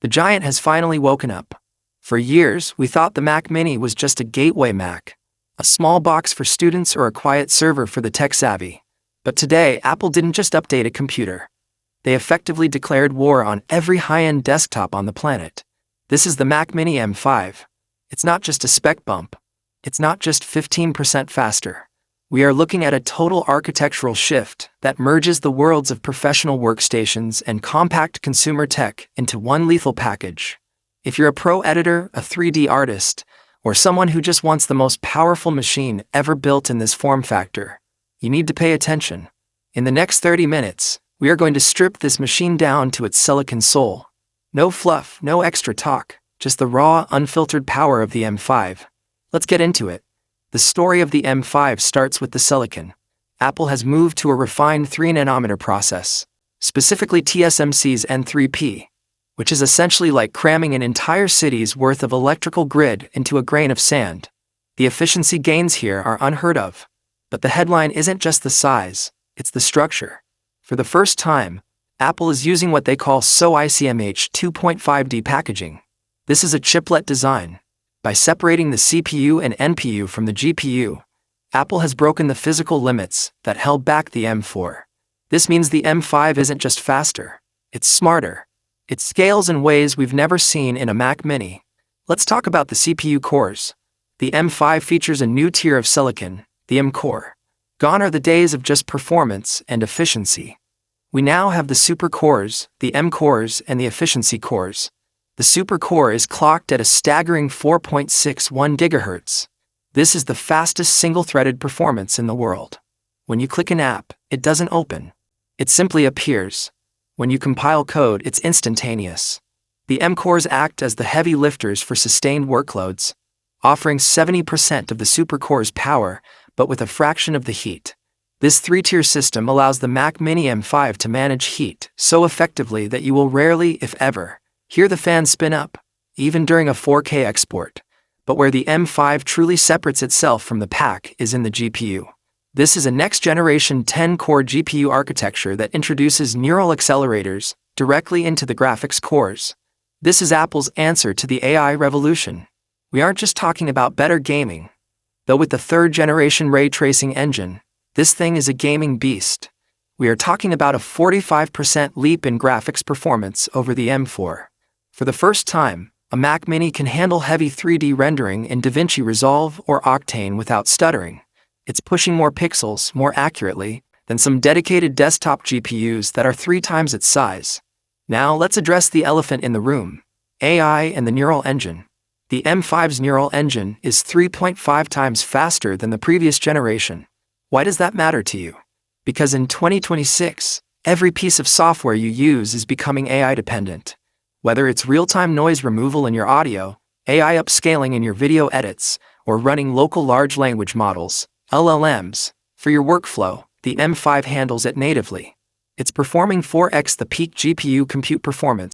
The giant has finally woken up. For years, we thought the Mac Mini was just a gateway Mac, a small box for students or a quiet server for the tech-savvy. But today, Apple didn't just update a computer. They effectively declared war on every high-end desktop on the planet. This is the Mac Mini M5. It's not just a spec bump. It's not just 15% faster. We are looking at a total architectural shift that merges the worlds of professional workstations and compact consumer tech into one lethal package. If you're a pro editor, a 3D artist, or someone who just wants the most powerful machine ever built in this form factor, you need to pay attention. In the next 30 minutes, we are going to strip this machine down to its silicon soul. No fluff, no extra talk, just the raw, unfiltered power of the M5. Let's get into it. The story of the M5 starts with the silicon. Apple has moved to a refined 3nm process, specifically TSMC's N3P, which is essentially like cramming an entire city's worth of electrical grid into a grain of sand. The efficiency gains here are unheard of. But the headline isn't just the size, it's the structure. For the first time, Apple is using what they call SoICMH 2.5D packaging. This is a chiplet design. By separating the CPU and NPU from the GPU, Apple has broken the physical limits that held back the M4. This means the M5 isn't just faster, it's smarter. It scales in ways we've never seen in a Mac Mini. Let's talk about the CPU cores. The M5 features a new tier of silicon, the M-Core. Gone are the days of just performance and efficiency. We now have the super cores, the M-Cores, and the efficiency cores. The Super Core is clocked at a staggering 4.61 GHz. This is the fastest single-threaded performance in the world. When you click an app, it doesn't open. It simply appears. When you compile code, it's instantaneous. The M-Cores act as the heavy lifters for sustained workloads, offering 70% of the Super Core's power, but with a fraction of the heat. This three-tier system allows the Mac Mini M5 to manage heat so effectively that you will rarely, if ever, hear the fan spin up, even during a 4K export. But where the M5 truly separates itself from the pack is in the GPU. This is a next-generation 10-core GPU architecture that introduces neural accelerators directly into the graphics cores. This is Apple's answer to the AI revolution. We aren't just talking about better gaming. Though with the third-generation ray tracing engine, this thing is a gaming beast. We are talking about a 45% leap in graphics performance over the M4. For the first time, a Mac Mini can handle heavy 3D rendering in DaVinci Resolve or Octane without stuttering. It's pushing more pixels more accurately than some dedicated desktop GPUs that are 3 times its size. Now let's address the elephant in the room: AI and the neural engine. The M5's neural engine is 3.5 times faster than the previous generation. Why does that matter to you? Because in 2026, every piece of software you use is becoming AI dependent. Whether it's real-time noise removal in your audio, AI upscaling in your video edits, or running local large language models, LLMs, for your workflow, the M5 handles it natively. It's performing 4x the peak GPU compute performance